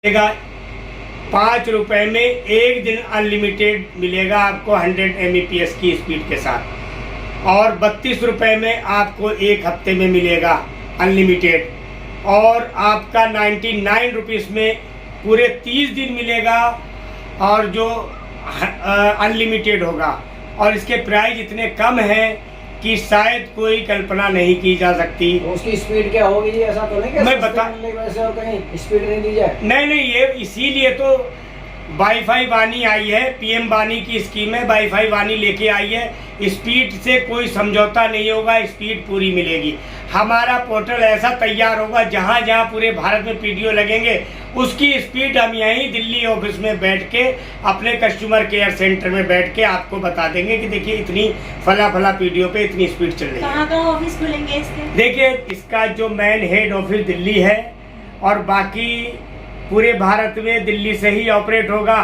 मिलेगा 5 रुपए में एक दिन अनलिमिटेड मिलेगा आपको 100 Mbps की स्पीड के साथ, और 32 रुपए में आपको एक हफ्ते में मिलेगा अनलिमिटेड, और आपका 99 रुपीज़ में पूरे 30 दिन मिलेगा और जो अनलिमिटेड होगा। और इसके प्राइस इतने कम हैं कि शायद कोई कल्पना नहीं की जा सकती। उसकी स्पीड क्या होगी जी? ऐसा तो नहीं कि मैं बता वैसे और कहीं स्पीड नहीं दी जाए? नहीं, ये इसीलिए तो वाईफाई वाणी आई है, पीएम वाणी की स्कीम है, वाईफाई वाणी लेके आई है। स्पीड से कोई समझौता नहीं होगा, स्पीड पूरी मिलेगी। हमारा पोर्टल ऐसा तैयार होगा जहां जहां पूरे भारत में पीडीओ लगेंगे उसकी स्पीड हम यहीं दिल्ली ऑफिस में बैठ के अपने कस्टमर केयर सेंटर में बैठ के आपको बता देंगे कि देखिए इतनी फला पीडीओ पे इतनी स्पीड चल रही है। कहाँ ऑफिस खुलेंगे इसके? देखिए इसका जो मेन हेड ऑफिस दिल्ली है और बाकी पूरे भारत में दिल्ली से ही ऑपरेट होगा।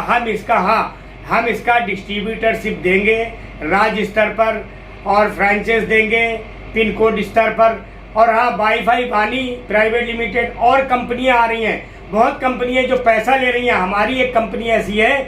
हम इसका डिस्ट्रीब्यूटरशिप देंगे राज्य स्तर पर और फ्रेंचाइज देंगे पिन कोड स्तर पर। और हाँ, वाईफाई वाणी प्राइवेट लिमिटेड और कंपनियां आ रही हैं, बहुत कंपनियां जो पैसा ले रही हैं। हमारी एक कंपनी ऐसी है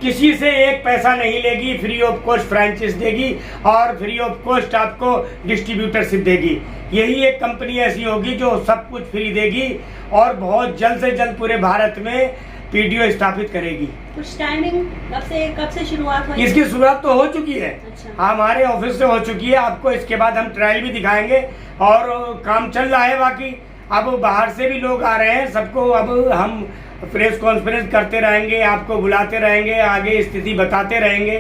किसी से एक पैसा नहीं लेगी, फ्री ऑफ कॉस्ट फ्रेंचाइज देगी और फ्री ऑफ कॉस्ट आपको डिस्ट्रीब्यूटरशिप देगी। यही एक कंपनी ऐसी होगी जो सब कुछ फ्री देगी और बहुत जल्द से जल्द पूरे भारत में पीडीओ स्थापित करेगी। कुछ टाइमिंग कब से शुरुआत हुई? इसकी शुरुआत तो हो चुकी है। अच्छा। हमारे ऑफिस से हो चुकी है। आपको इसके बाद हम ट्रायल भी दिखाएंगे और काम चल रहा है। बाकी अब बाहर से भी लोग आ रहे हैं, सबको अब हम प्रेस कॉन्फ्रेंस करते रहेंगे, आपको बुलाते रहेंगे, आगे स्थिति बताते रहेंगे।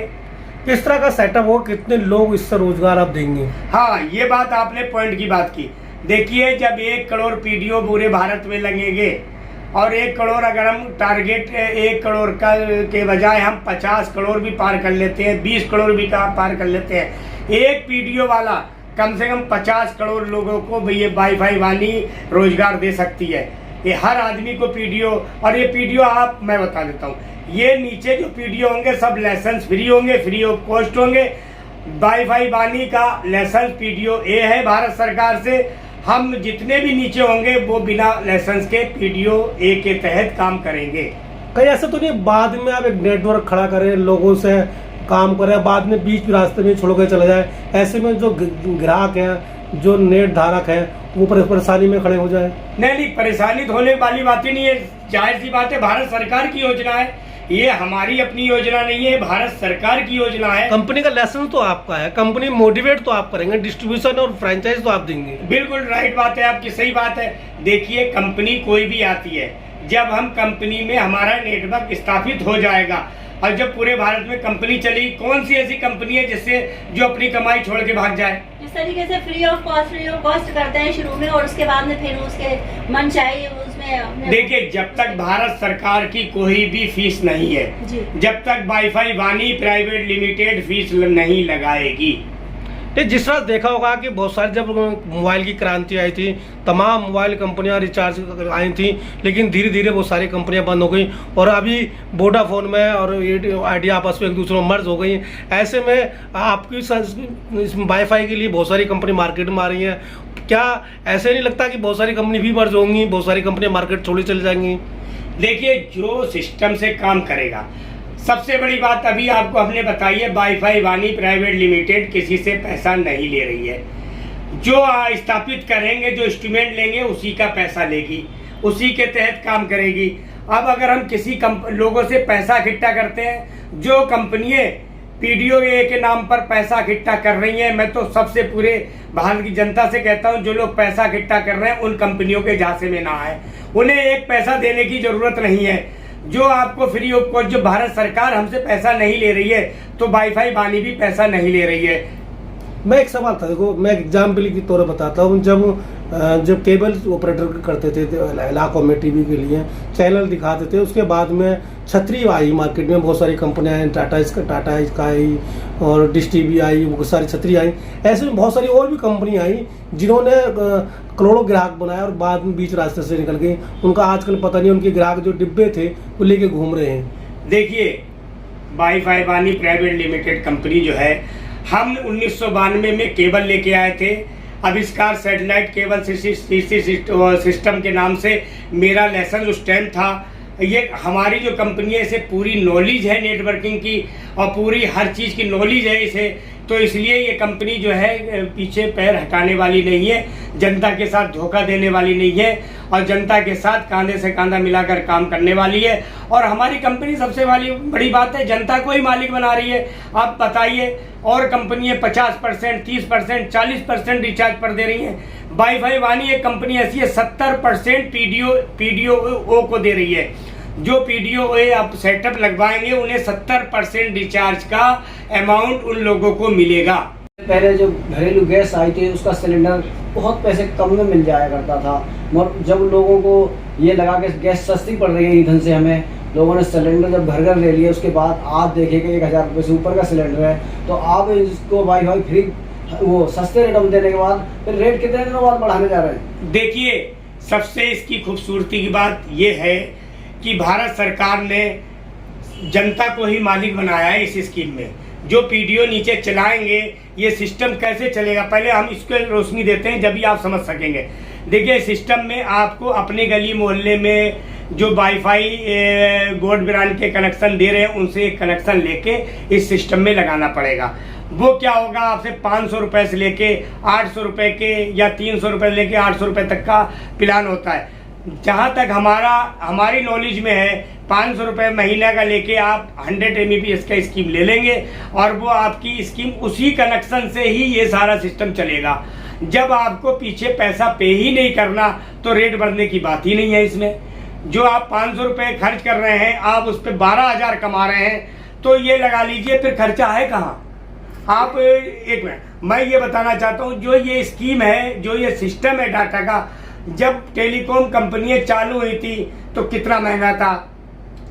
किस तरह का सेटअप हो, कितने लोग इससे रोजगार आप देंगे? हाँ, ये बात आपने पॉइंट की बात की। देखिए जब 1 करोड़ पीडीओ पूरे भारत में लगेंगे और 1 करोड़ अगर हम टारगेट 1 करोड़ का के बजाय हम 50 करोड़ भी पार कर लेते हैं, 20 करोड़ भी पार कर लेते हैं, एक पीडीओ वाला कम से कम 50 करोड़ लोगों को ये वाईफाई वाणी रोजगार दे सकती है। ये हर आदमी को पीडीओ, और ये पीडीओ मैं बता देता हूँ, ये नीचे जो पीडीओ होंगे सब लाइसेंस फ्री होंगे, फ्री ऑफ कॉस्ट होंगे। वाईफाई वाणी का लाइसेंस पीडीओ ए है भारत सरकार से। हम जितने भी नीचे होंगे वो बिना लाइसेंस के पीडीओ ए के तहत काम करेंगे। कहीं ऐसा तो नहीं बाद में आप एक नेटवर्क खड़ा करें, लोगों से काम करें, बाद में बीच रास्ते में छोड़ के चला जाए, ऐसे में जो ग्राहक हैं, जो नेट धारक हैं, वो परेशानी में खड़े हो जाए? नहीं, परेशानी होने वाली बात ही नहीं है। जाहिर सी बात है, भारत सरकार की योजना है, ये हमारी अपनी योजना नहीं है, भारत सरकार की योजना है। कंपनी का लाइसेंस तो आपका है, कंपनी मोटिवेट तो आप करेंगे, डिस्ट्रीब्यूशन और फ्रेंचाइज तो आप देंगे। बिल्कुल राइट बात है आपकी, सही बात है। देखिए कंपनी कोई भी आती है, जब हम कंपनी में हमारा नेटवर्क स्थापित हो जाएगा और जब पूरे भारत में कंपनी चलेगी, कौन सी ऐसी कंपनी है जिससे जो अपनी कमाई छोड़ के भाग जाए? इस तरीके से फ्री ऑफ कॉस्ट करते हैं शुरू में और उसके बाद में फिर उसके मन चाहिए उसमें। देखिए जब तक भारत सरकार की कोई भी फीस नहीं है, जब तक वाईफाई वाणी प्राइवेट लिमिटेड फीस नहीं लगाएगी। जिस तरह देखा होगा कि बहुत सारी जब मोबाइल की क्रांति आई थी, तमाम मोबाइल कंपनियां रिचार्ज आई थी, लेकिन धीरे धीरे बहुत सारी कंपनियां बंद हो गई और अभी वोडाफोन में और आइडिया आपस में एक दूसरे में मर्ज हो गई। ऐसे में आपकी वाईफाई के लिए बहुत सारी कंपनी मार्केट में आ रही हैं। क्या ऐसे नहीं लगता कि बहुत सारी कंपनी भी मर्ज होंगी, बहुत सारी कंपनियां मार्केट छोड़ी चली जाएंगी? देखिए जो सिस्टम से काम करेगा, सबसे बड़ी बात अभी आपको हमने बताई है, वाईफाई वाणी प्राइवेट लिमिटेड किसी से पैसा नहीं ले रही है। जो स्थापित करेंगे, जो इंस्ट्रूमेंट लेंगे उसी का पैसा लेगी, उसी के तहत काम करेगी। अब अगर हम किसी लोगों से पैसा इकट्ठा करते हैं, जो कंपनियां पीडीओ ए के नाम पर पैसा इकट्ठा कर रही हैं, मैं तो सबसे पूरे भारत की जनता से कहता हूं, जो लोग पैसा इकट्ठा कर रहे हैं उन कंपनियों के झांसे में ना आए। उन्हें एक पैसा देने की जरूरत नहीं है। जो आपको फ्री ऑफ कॉस्ट, जो भारत सरकार हमसे पैसा नहीं ले रही है, तो वाईफाई वाणी भी पैसा नहीं ले रही है। मैं एक सवाल था, देखो मैं एग्जाम्पल के तौर पर बताता हूँ। जब केबल ऑपरेटर करते थे इलाकों में टीवी के लिए चैनल दिखाते थे, उसके बाद में छतरी आई मार्केट में, बहुत सारी कंपनियां आई, टाटा स्काई और डिश टीवी आई, बहुत सारी छतरी आई। ऐसे में बहुत सारी और भी कंपनी आई जिन्होंने करोड़ों ग्राहक बनाए और बाद में बीच रास्ते से निकल गए। उनका आजकल पता नहीं, उनके ग्राहक जो डिब्बे थे वो लेके घूम रहे हैं। देखिए वाईफाई वाणी प्राइवेट लिमिटेड कंपनी जो है, हम 1992 में केबल लेके आए थे। आविष्कार सैटेलाइट केबल सिस्टम के नाम से मेरा लाइसेंस उस टाइम था ये हमारी जो कंपनी है इसे पूरी नॉलेज है नेटवर्किंग की और पूरी हर चीज़ की नॉलेज है इसे, तो इसलिए ये कंपनी जो है पीछे पैर हटाने वाली नहीं है, जनता के साथ धोखा देने वाली नहीं है और जनता के साथ कंधे से कंधा मिलाकर काम करने वाली है। और हमारी कंपनी सबसे बड़ी बात है जनता को ही मालिक बना रही है। आप बताइए और कंपनियाँ 50%, 30%, 40% रिचार्ज पर दे रही हैं, वाईफाई वानी एक कंपनी ऐसी है 70% पीडीओ को दे रही है। जो पीडीओ आप सेटअप लगवाएंगे उन्हें 70% रिचार्ज का अमाउंट उन लोगों को मिलेगा। पहले जो घरेलू गैस आई थी उसका सिलेंडर बहुत पैसे कम में मिल जाया करता था, मगर जब लोगों को ये लगा कि गैस सस्ती पड़ रही है ईंधन से, हमें लोगों ने सिलेंडर जब घर घर ले लिया उसके बाद आप देखिएगा 1000 रुपये से ऊपर का सिलेंडर है, तो आप इसको वाईफाई फ्री वो सस्ते रेट में देने के बाद फिर रेट कितने दिनों बाद बढ़ाने जा रहे हैं। देखिए सबसे इसकी खूबसूरती की बात यह है कि भारत सरकार ने जनता को ही मालिक बनाया है इस स्कीम में। जो पीडीओ नीचे चलाएंगे ये सिस्टम कैसे चलेगा, पहले हम इसको रोशनी देते हैं जब भी आप समझ सकेंगे। देखिए सिस्टम में आपको अपने गली मोहल्ले में जो वाईफाई गोल्ड ब्रांड के कनेक्शन दे रहे हैं उनसे एक कनेक्शन लेके इस सिस्टम में लगाना पड़ेगा। वो क्या होगा, आपसे 500 रुपये से लेके 800 रुपये के या 300 रुपये लेके 800 रुपये तक का प्लान होता है। जहाँ तक हमारी नॉलेज में है 500 रुपये महीने का लेके आप 100 Mbps का स्कीम ले लेंगे और वो आपकी स्कीम उसी कनेक्शन से ही ये सारा सिस्टम चलेगा। जब आपको पीछे पैसा पे ही नहीं करना तो रेट बढ़ने की बात ही नहीं है इसमें। जो आप 500 रुपये खर्च कर रहे हैं आप उस पर 12,000 कमा रहे हैं, तो ये लगा लीजिए फिर खर्चा है कहाँ। आप एक मिनट मैं ये बताना चाहता हूँ, जो ये स्कीम है, जो ये सिस्टम है डाटा का, जब टेलीकॉम कंपनियां चालू हुई थी तो कितना महंगा था,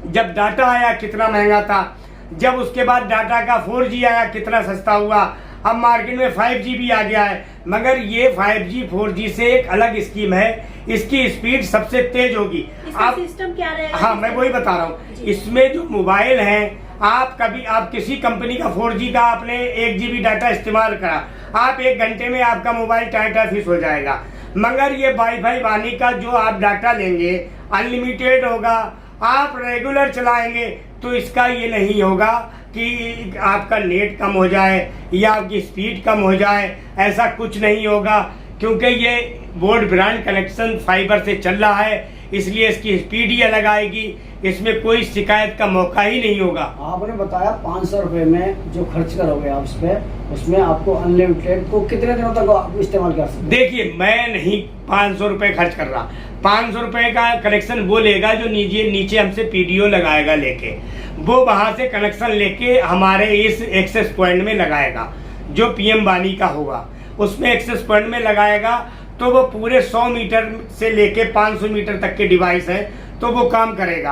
जब डाटा आया कितना महंगा था, जब उसके बाद डाटा का 4G आया कितना सस्ता हुआ, अब मार्केट में 5G भी आ गया है। मगर ये 5G 4G से एक अलग स्कीम है, इसकी स्पीड सबसे तेज होगी। आप सिस्टम क्या रहेगा? हाँ मैं वही बता रहा हूँ। इसमें जो मोबाइल है आप किसी कंपनी का 4G का आपने 1 GB डाटा इस्तेमाल करा, आप 1 घंटे में आपका मोबाइल टाटा फिश हो जाएगा। मगर ये वाईफाई वानी का जो आप डाटा लेंगे अनलिमिटेड होगा, आप रेगुलर चलाएंगे तो इसका ये नहीं होगा कि आपका नेट कम हो जाए या आपकी स्पीड कम हो जाए, ऐसा कुछ नहीं होगा। क्योंकि ये बोर्ड ब्रांड कनेक्शन फाइबर से चल रहा है इसलिए इसकी स्पीड ही अलग आएगी, इसमें कोई शिकायत का मौका ही नहीं होगा। आपने बताया 500 रुपये में जो खर्च करोगे आप उस पर, उसमें आपको अनलिमिटेड को कितने दिनों तक आप इस्तेमाल कर सकते हैं? देखिए मैं नहीं 500 रुपये खर्च कर रहा, 500 रुपये का कनेक्शन वो लेगा जो नीचे हमसे पीडीओ लगाएगा लेके, वो वहाँ से कनेक्शन लेके हमारे इस एक्सेस पॉइंट में लगाएगा जो पीएम वानी का होगा, उसमें एक्सेस पॉइंट में लगाएगा तो वो पूरे 100 मीटर से लेके 500 मीटर तक के डिवाइस है तो वो काम करेगा।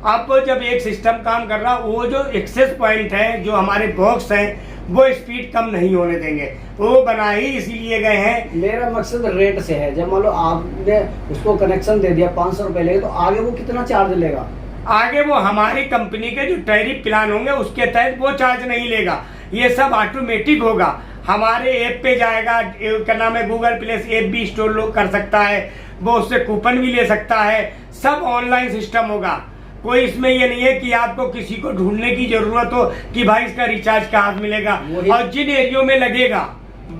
अब जब एक सिस्टम काम कर रहा, वो जो एक्सेस पॉइंट है जो हमारे बॉक्स हैं वो स्पीड कम नहीं होने देंगे, वो बनाए ही इसीलिए गए हैं। मेरा मकसद रेट से है, जब मान लो आपने उसको कनेक्शन दे दिया 500 रुपये लेगा तो आगे वो कितना चार्ज लेगा? आगे वो हमारी कंपनी के जो टैरिफ प्लान होंगे उसके तहत वो चार्ज नहीं लेगा, ये सब ऑटोमेटिक होगा। हमारे ऐप पे जाएगा, क्या नाम है, गूगल प्ले से ऐप भी इंस्टॉल कर सकता है, वो उससे कूपन भी ले सकता है, सब ऑनलाइन सिस्टम होगा। कोई इसमें ये नहीं है कि आपको किसी को ढूंढने की जरूरत हो कि भाई इसका रिचार्ज कहाँ मिलेगा। और जिन एरियो में लगेगा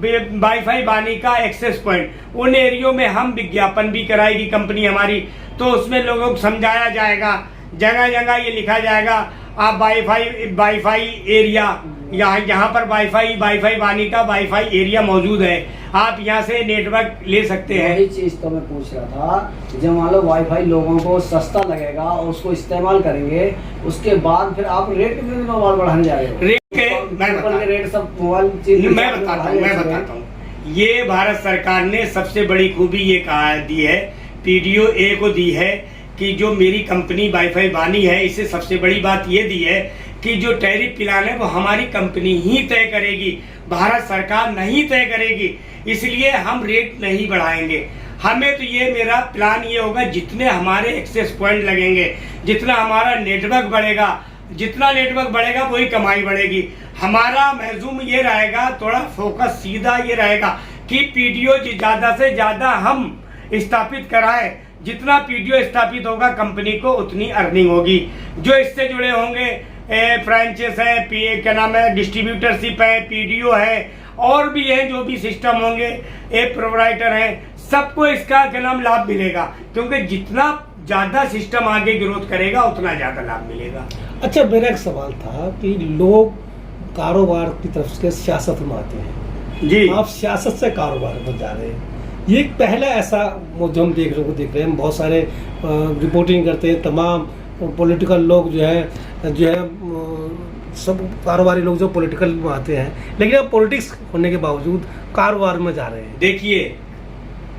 वाईफाई वानी का एक्सेस पॉइंट, उन एरियो में हम विज्ञापन भी कराएगी कंपनी हमारी, तो उसमें लोगों को समझाया जाएगा, जगह जगह ये लिखा जाएगा आप वाईफाई एरिया, यहाँ पर वाईफाई वानी का वाईफाई एरिया मौजूद है, आप यहाँ से नेटवर्क ले सकते हैं। यही चीज तो मैं पूछ रहा था, जब मान लो वाईफाई लोगों को सस्ता लगेगा और उसको इस्तेमाल करेंगे, उसके बाद फिर आप रेट कितने दिनों बाद बढ़ाने जा रहे हो? रेट सब मोबाइल चीज मैं बताता हूँ। ये भारत सरकार ने सबसे बड़ी खूबी ये दी है, पीडीओ ए को दी है कि जो मेरी कंपनी वाईफाई वानी है, इससे सबसे बड़ी बात ये दी है कि जो टैरिफ प्लान है वो हमारी कंपनी ही तय करेगी, भारत सरकार नहीं तय करेगी, इसलिए हम रेट नहीं बढ़ाएंगे। हमें तो ये मेरा प्लान ये होगा, जितने हमारे एक्सेस पॉइंट लगेंगे, जितना हमारा नेटवर्क बढ़ेगा, जितना नेटवर्क बढ़ेगा वही कमाई बढ़ेगी। हमारा महजूम ये रहेगा, थोड़ा फोकस सीधा ये रहेगा कि पीडीओ ज़्यादा से ज़्यादा हम स्थापित कराएं, जितना पीडीओ स्थापित होगा कंपनी को उतनी अर्निंग होगी। जो इससे जुड़े होंगे फ्रेंचाइज है, क्या नाम है, डिस्ट्रीब्यूटरशिप है, पीडीओ है, और भी है जो भी सिस्टम होंगे, ऐप प्रोवाइडर है, सबको इसका क्या नाम लाभ मिलेगा, क्योंकि जितना ज्यादा सिस्टम आगे ग्रोथ करेगा उतना ज्यादा लाभ मिलेगा। अच्छा, मेरा एक सवाल था कि लोग कारोबार की तरफ से सियासत में आते हैं जी, आप सियासत से कारोबार में जा रहे हैं, ये पहला ऐसा जो हम देख रहे हैं, बहुत सारे रिपोर्टिंग करते हैं, तमाम पॉलिटिकल लोग जो है सब कारोबारी लोग जो पॉलिटिकल में आते हैं, लेकिन अब पॉलिटिक्स होने के बावजूद कारोबार में जा रहे हैं। देखिए,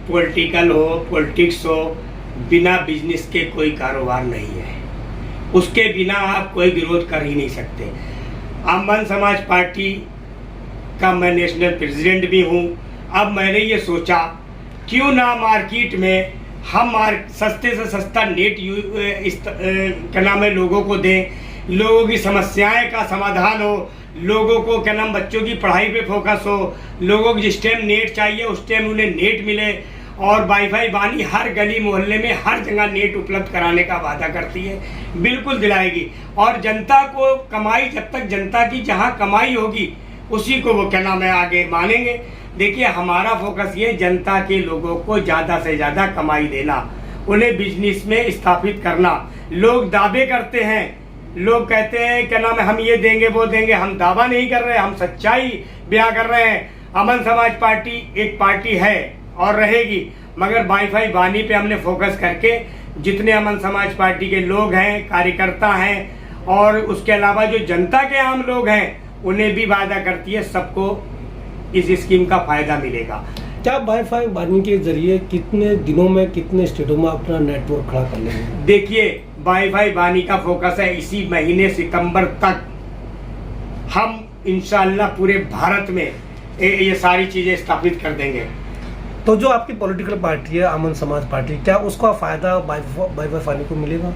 पॉलिटिकल हो, पॉलिटिक्स हो, बिना बिजनेस के कोई कारोबार नहीं है, उसके बिना आप कोई विरोध कर ही नहीं सकते। अमन समाज पार्टी का मैं नेशनल प्रेसिडेंट भी हूँ। अब मैंने ये सोचा क्यों ना मार्केट में हम सस्ते से सस्ता नेट क्या नाम है लोगों को दें, लोगों की समस्याएं का समाधान हो, लोगों को क्या नाम बच्चों की पढ़ाई पे फोकस हो, लोगों को जिस टाइम नेट चाहिए उस टाइम उन्हें नेट मिले। और वाईफाई वाणी हर गली मोहल्ले में हर जगह नेट उपलब्ध कराने का वादा करती है, बिल्कुल दिलाएगी। और जनता को कमाई, जब तक जनता की जहाँ कमाई होगी उसी को वो क्या नाम है आगे मानेंगे। देखिए, हमारा फोकस ये जनता के लोगों को ज़्यादा से ज़्यादा कमाई देना, उन्हें बिजनेस में स्थापित करना। लोग दावे करते हैं, लोग कहते हैं क्या नाम है हम ये देंगे वो देंगे, हम दावा नहीं कर रहे, हम सच्चाई बयां कर रहे हैं। अमन समाज पार्टी एक पार्टी है और रहेगी, मगर वाईफाई वाणी पे हमने फोकस करके जितने अमन समाज पार्टी के लोग हैं, कार्यकर्ता हैं, और उसके अलावा जो जनता के आम लोग हैं उन्हें भी वादा करती है सबको इस स्कीम का फायदा मिलेगा। क्या वाईफाई वाणी के जरिए कितने दिनों में कितने स्टेटों में अपना नेटवर्क खड़ा कर लेंगे? देखिए, वाईफाई वाणी का फोकस है इसी महीने सितंबर तक हम इंशाल्लाह पूरे भारत में ये सारी चीजें स्थापित कर देंगे। तो जो आपकी पॉलिटिकल पार्टी है अमन समाज पार्टी, क्या उसका फायदा वाईफाई वाणी को मिलेगा?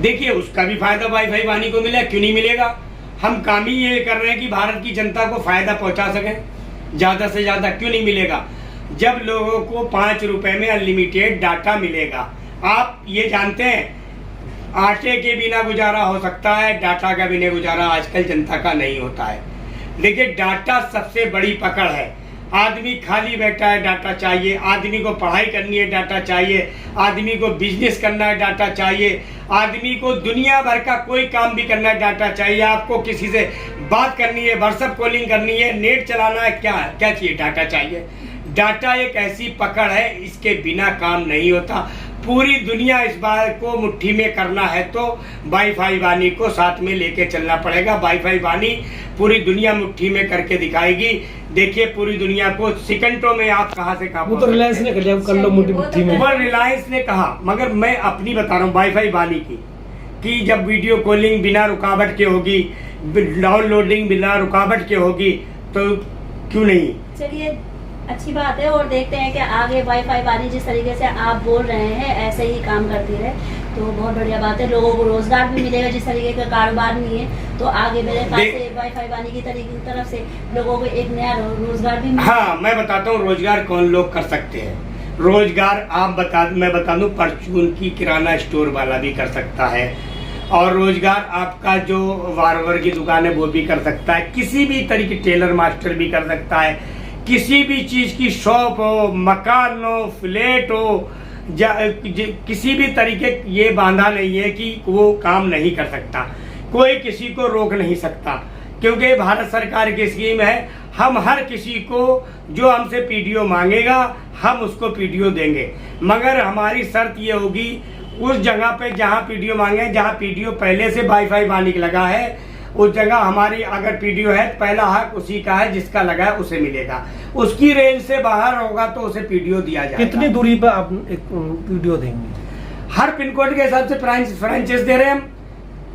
देखिए, उसका भी फायदा वाईफाई वाणी को मिलेगा, क्यों नहीं मिलेगा। हम काम ही ये कर रहे हैं कि भारत की जनता को फायदा पहुंचा सकें ज्यादा से ज्यादा, क्यों नहीं मिलेगा। जब लोगों को 5 रुपए में अनलिमिटेड डाटा मिलेगा, आप ये जानते हैं आटे के बिना गुजारा हो सकता है, डाटा का बिना गुजारा आजकल जनता का नहीं होता है। देखिए, डाटा सबसे बड़ी पकड़ है। आदमी खाली बैठा है, डाटा चाहिए। आदमी को पढ़ाई करनी है, डाटा चाहिए। आदमी को बिजनेस करना है, डाटा चाहिए। आदमी को दुनिया भर का कोई काम भी करना है, डाटा चाहिए। आपको किसी से बात करनी है, व्हाट्सएप कॉलिंग करनी है, नेट चलाना है, क्या चाहिए, डाटा चाहिए। डाटा एक ऐसी पकड़ है, इसके बिना काम नहीं होता। पूरी दुनिया इस बात को मुट्ठी में करना है तो वाईफाई वाणी को साथ में लेके चलना पड़ेगा। वाईफाई वाणी पूरी दुनिया मुट्ठी में करके दिखाएगी। देखिए, पूरी दुनिया को सेकंडों में आप कहां से कहां, वो तो रिलायंस ने कर लिया, कर लो मुट्ठी में। वो रिलायंस ने कहा, मगर मैं अपनी बता रहा हूँ वाईफाई वाणी की, कि जब वीडियो कॉलिंग बिना रुकावट के होगी, डाउनलोडिंग बिना रुकावट के होगी, तो क्यों नहीं। चलिए, अच्छी बात है। और देखते हैं कि आगे वाईफाई वाणी जिस तरीके से आप बोल रहे हैं ऐसे ही काम करती रहे तो बहुत बढ़िया बात है। लोगों को रोजगार भी मिलेगा, जिस तरीके का कारोबार नहीं है तो आगे मेरे ख्याल से वाईफाई वाणी की तरफ से लोगों को एक नया रोजगार भी मिलेगा। हाँ, मैं बताता हूँ रोजगार कौन लोग कर सकते हैं। रोजगार मैं बता दूं, परचून की किराना स्टोर वाला भी कर सकता है, और रोजगार आपका जो बार्बर की दुकान है वो भी कर सकता है। किसी भी तरीके टेलर मास्टर भी कर सकता है। किसी भी चीज की शॉप हो, मकान हो, फ्लैट हो, किसी भी तरीके ये बांधा नहीं है कि वो काम नहीं कर सकता। कोई किसी को रोक नहीं सकता, क्योंकि भारत सरकार की स्कीम है। हम हर किसी को जो हमसे पीडीओ मांगेगा हम उसको पीडीओ देंगे, मगर हमारी शर्त ये होगी उस जगह पे जहाँ पीडीओ मांगे, जहाँ पीडीओ पहले से वाईफाई वाणी लगा है उस जगह हमारी अगर पीडीओ है, पहला हक उसी का है, जिसका लगा है उसे मिलेगा। उसकी रेंज से बाहर होगा तो उसे पीडीओ दिया जाएगा। कितनी दूरी पर आप एक पीडीओ देंगे? हर पिन कोड के हिसाब से फ्रांचाइज दे रहे हैं हम।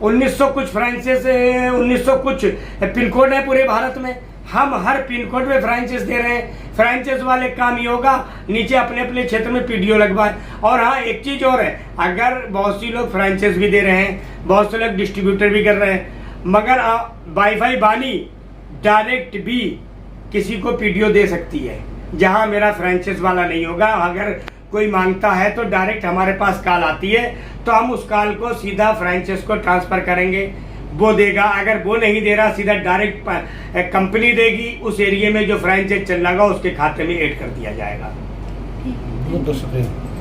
1900 कुछ फ्रांचाइज, 1900 कुछ पिन कोड है पूरे भारत में। हम हर पिन कोड में फ्रांचाइज दे रहे हैं। फ्रांचाइज वाले काम ही होगा, नीचे अपने अपने क्षेत्र में पीडीओ लगवाए। और हाँ, एक चीज और है, अगर बहुत सी लोग फ्रांचाइज भी दे रहे हैं, बहुत से लोग डिस्ट्रीब्यूटर भी कर रहे हैं, मगर वाईफाई वाणी डायरेक्ट भी किसी को पीडीओ दे सकती है, जहां मेरा फ्रेंचाइज वाला नहीं होगा। अगर कोई मांगता है तो डायरेक्ट हमारे पास कॉल आती है, तो हम उस कॉल को सीधा फ्रेंचाइज को ट्रांसफ़र करेंगे, वो देगा। अगर वो नहीं दे रहा, सीधा डायरेक्ट कंपनी देगी, उस एरिया में जो फ्रेंचाइज चल रहा उसके खाते में ऐड कर दिया जाएगा। बहुत बहुत शुक्रिया।